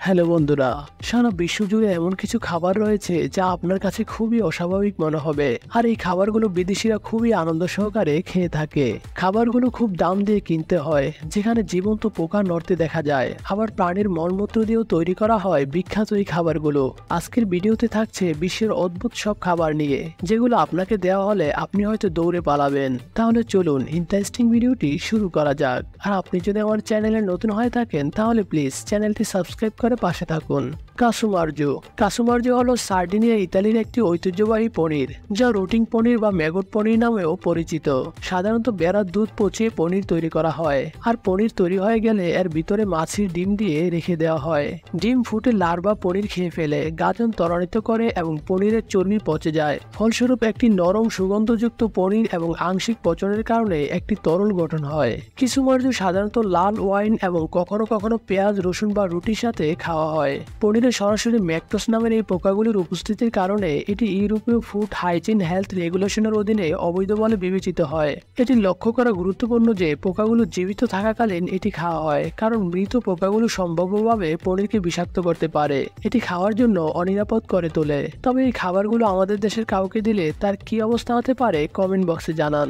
Hello বন্ধুরা, সারা বিশ্বজুড়ে এমন কিছু খাবার রয়েছে যা আপনার কাছে খুবই অস্বাভাবিক মনে হবে। আর এই খাবারগুলো বিদেশিরা খুবই আনন্দ সহকারে খেয়ে থাকে। খাবারগুলো খুব দাম দিয়ে কিনতে হয়, যেখানে জীবন্ত পোকা নড়তে দেখা যায়। আবার প্রাণীর মলমূত্র দিয়েও তৈরি করা হয় বিখ্যাত এই খাবারগুলো। আজকের ভিডিওতে থাকছে বিশ্বের অদ্ভুত সব খাবার নিয়ে, যেগুলো আপনাকে দেওয়া হলে আপনি হয়তো দৌড়ে পালাবেন। তাহলে চলুন ইন্টারেস্টিং ভিডিওটি শুরু করা যাক। আর আপনি যদি আমার চ্যানেলে নতুন হয়ে থাকেন তাহলে প্লিজ চ্যানেলটি সাবস্ক্রাইব করে পাশে থাকুন। কাসুমার্জো হলো সার্ডিনিয়া ইতালির একটি ঐতিহ্যবাহী পনির, যা রুটিং পনির বা ম্যাগট পনির নামেও পরিচিত। সাধারণত বেড়ার দুধ পচিয়ে পনির তৈরি করা হয়, আর পনির তৈরি হয়ে গেলে এর ভিতরে মাছের ডিম দিয়ে রেখে দেওয়া হয়। ডিম ফুটে লার্ভা পনির খেয়ে ফেলে, গাজন ত্বরান্বিত করে এবং পনিরের চর্বি পচে যায়। ফলস্বরূপ একটি নরম সুগন্ধযুক্ত পনির এবং আংশিক পচনের কারণে একটি তরল গঠন হয়। কাসুমার্জো সাধারণত লাল ওয়াইন এবং কখনো কখনো পেঁয়াজ, রসুন বা রুটির সাথে খাওয়া হয়। পনিরে সরাসরি ম্যাকটোস নামের এই পোকাগুলির উপস্থিতির কারণে এটি ইউরোপীয় ফুড হাইজিন হেলথ রেগুলেশনের অধীনে অবৈধ বলে বিবেচিত হয়। এটি লক্ষ্য করা গুরুত্বপূর্ণ যে পোকাগুলো জীবিত থাকাকালীন এটি খাওয়া হয়, কারণ মৃত পোকাগুলো সম্ভাব্যভাবে পনিরকে বিষাক্ত করতে পারে। এটি খাওয়ার জন্য অনিরাপদ করে তোলে। তবে এই খাবারগুলো আমাদের দেশের কাউকে দিলে তার কি অবস্থা হতে পারে কমেন্ট বক্সে জানান।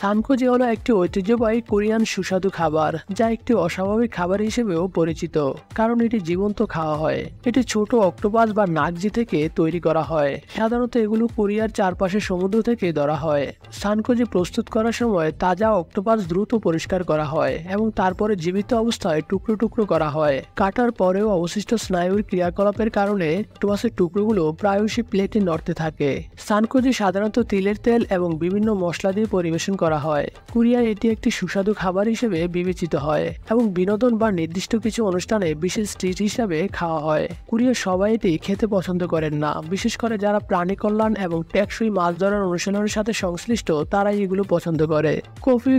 সানকোজি হলো একটি ঐতিহ্যবাহী কোরিয়ান সুস্বাদু খাবার, যা একটি অস্বাভাবিক খাবার হিসেবেও পরিচিত, কারণ এটি জীবন্ত খাওয়া হয়। এটি ছোট অক্টোপাস বা নাগজি থেকে তৈরি করা হয়। সাধারণত এগুলো কোরিয়ার চারপাশে সমুদ্র থেকে ধরা হয়। সানকোজি প্রস্তুত করার সময় তাজা অক্টোপাস দ্রুত পরিষ্কার করা হয় এবং তারপরে জীবিত অবস্থায় টুকরো টুকরো করা হয়। কাটার পরেও অবশিষ্ট স্নায়ুর ক্রিয়াকলাপের কারণে অক্টোপাসের টুকরোগুলো প্রায়শই প্লেটে নড়তে থাকে। সানকোজি সাধারণত তিলের তেল এবং বিভিন্ন মশলা দিয়ে পরিবেশন করা হয়। কোরিয়ায় এটি একটি সুস্বাদু খাবার হিসেবে বিবেচিত হয় এবং বিনোদন বা নির্দিষ্ট কিছু অনুষ্ঠানে বিশেষ ট্রিট হিসাবে খাওয়া হয়। কোরিয়ার সবাই এটি খেতে পছন্দ করেন না, বিশেষ করে যারা প্রাণী কল্যাণ এবং টেকসই মাছ ধরার অনুশীলনের সাথে সংশ্লিষ্ট তারাই এগুলো পছন্দ করে। কফি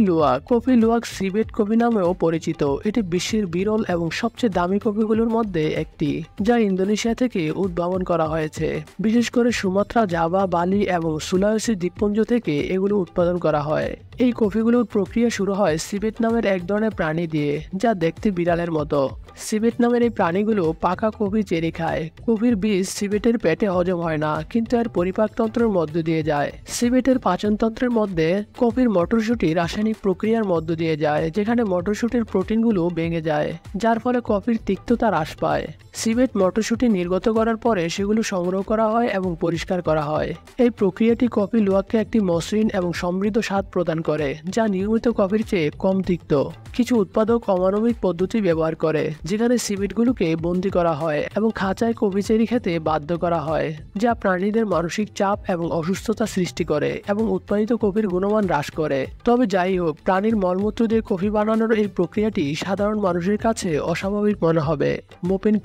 লুয়াক সিবেট কফি নামেও পরিচিত। এটি বিশ্বের বিরল এবং সবচেয়ে দামি কফিগুলোর মধ্যে একটি, যা ইন্দোনেশিয়া থেকে উদ্ভাবন করা হয়েছে। বিশেষ করে সুমাত্রা, জাভা, বালি এবং সুলাওয়েসি দ্বীপপুঞ্জ থেকে এগুলো উৎপাদন করা হয়। এই কফিগুলোর প্রক্রিয়া শুরু হয় সিবেট নামের এক ধরনের প্রাণী দিয়ে, যা দেখতে বিড়ালের মতো। সিবেট নামের এই প্রাণীগুলো পাকা কফি চেরি খায়। কফির বীজ সিবেটের পেটে হজম হয় না, কিন্তু এর পরিপাকতন্ত্রের মধ্য দিয়ে যায়। সিবেটের পাচনতন্ত্রের মধ্যে কফির মটরশুঁটি রাসায়নিক প্রক্রিয়ার মধ্য দিয়ে যায়, যেখানে মটরশুঁটির প্রোটিনগুলো ভেঙে যায়, যার ফলে কফির তিক্ততা হ্রাস পায়। সিবেট মটরশুঁটি নির্গত করার পরে সেগুলো সংগ্রহ করা হয় এবং পরিষ্কার করা হয়। এই প্রক্রিয়াটি কফি লুয়াককে একটি মসৃণ এবং সমৃদ্ধ স্বাদ প্রদান করে, যা নিয়মিত কফির চেয়ে কম তিক্ত। কিছু উৎপাদক অমানবিক পদ্ধতি ব্যবহার করে, যেখানে সিবেটগুলোকে বন্দী করা হয় এবং খাঁচায় কফি চেরি খেতে বাধ্য করা হয়, যা প্রাণীদের মানসিক চাপ এবং অসুস্থতা সৃষ্টি করে এবং উৎপাদিত কফির গুণমান হ্রাস করে। তবে যাই হোক, প্রাণীর মলমূত্র দিয়ে কফি বানানোর এই প্রক্রিয়াটি সাধারণ মানুষের কাছে অস্বাভাবিক মনে হবে। মোপেন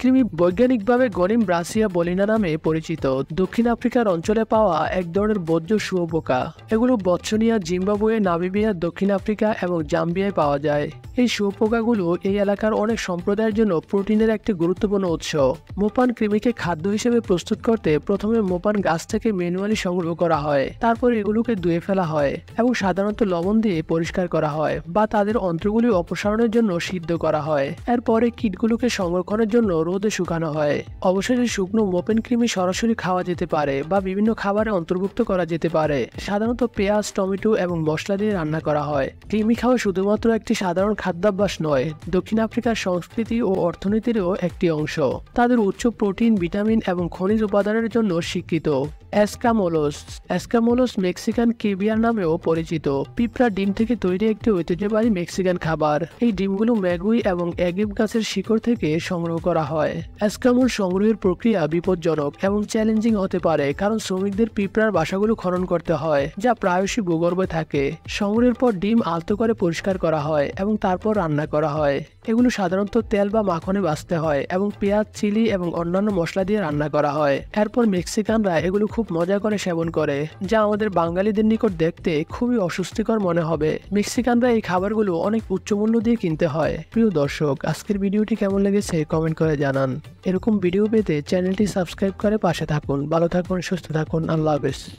ক্রিমি বৈজ্ঞানিকভাবে গনিম ব্রাসিয়া বলিনা নামে পরিচিত। দক্ষিণ আফ্রিকার অঞ্চলে পাওয়া এক ধরনের বজ্র শুঁয়োপোকা। এগুলো বতসোনিয়া, জিম্বাবুয়ে, নামিবিয়া, দক্ষিণ আফ্রিকা এবং জাম্বিয়ায় পাওয়া যায়। এই শুঁয়োপোকাগুলো এই এলাকার অনেক সম্প্রদায়ের জন্য প্রোটিনের একটি গুরুত্বপূর্ণ উৎস। মোপান কৃমিকে খাদ্য হিসেবে প্রস্তুত করতে প্রথমে মোপান গাছ থেকে ম্যানুয়ালি সংগ্রহ করা হয়। তারপর এগুলোকে ধুয়ে ফেলা হয় এবং সাধারণত লবণ দিয়ে পরিষ্কার করা হয় বা তাদের অন্ত্রগুলি অপসারণের জন্য সিদ্ধ করা হয়। এরপরে কীটগুলোকে সংরক্ষণের জন্য রোদে শুকানো হয়। অবশেষে শুকনো মোপেন কৃমি সরাসরি খাওয়া যেতে পারে বা বিভিন্ন খাবারে অন্তর্ভুক্ত করা যেতে পারে। সাধারণত পেঁয়াজ, টমেটো এবং মশলা দিয়ে রান্না করা হয়। কৃমি খাওয়া শুধুমাত্র একটি সাধারণ খাদ্যাভ্যাস নয়, দক্ষিণ আফ্রিকার সংস্কৃতি ও অর্থনীতিরও একটি অংশ। তাদের উচ্চ প্রোটিন, ভিটামিন এবং খনিজ উপাদানের জন্য স্বীকৃত। এসকামোলোস মেক্সিকান কেভিয়ার নামেও পরিচিত। পিঁপড়া ডিম থেকে তৈরি একটি ঐতিহ্যবাহী মেক্সিকান খাবার। এই ডিমগুলো ম্যাগুই এবং এগিভ গাছের শিকড় থেকে সংগ্রহ করা হয়। এসকামোল সংগ্রহের প্রক্রিয়া বিপজ্জনক এবং চ্যালেঞ্জিং হতে পারে, কারণ শ্রমিকদের পিঁপড়ার বাসাগুলো খনন করতে হয়, যা প্রায়শই ভূগর্ভে থাকে। সংগ্রহের পর ডিম আলতো করে পরিষ্কার করা হয় এবং তারপর রান্না করা হয়। এগুলো সাধারণত তেল বা মাখনে ভাজতে হয় এবং পেঁয়াজ, চিলি এবং অন্যান্য মশলা দিয়ে রান্না করা হয়। এরপর মেক্সিকানরা এগুলো খুব মজা করে সেবন করে, যা আমাদের বাঙালিদের নিকট দেখতে খুবই অস্বস্তিকর মনে হবে। মেক্সিকানরা এই খাবারগুলো অনেক উচ্চ মূল্য দিয়ে কিনতে হয়। প্রিয় দর্শক, আজকের ভিডিওটি কেমন লেগেছে কমেন্ট করে জানান। এরকম ভিডিও পেতে চ্যানেলটি সাবস্ক্রাইব করে পাশে থাকুন। ভালো থাকুন, সুস্থ থাকুন। আল্লাহ হাফেজ।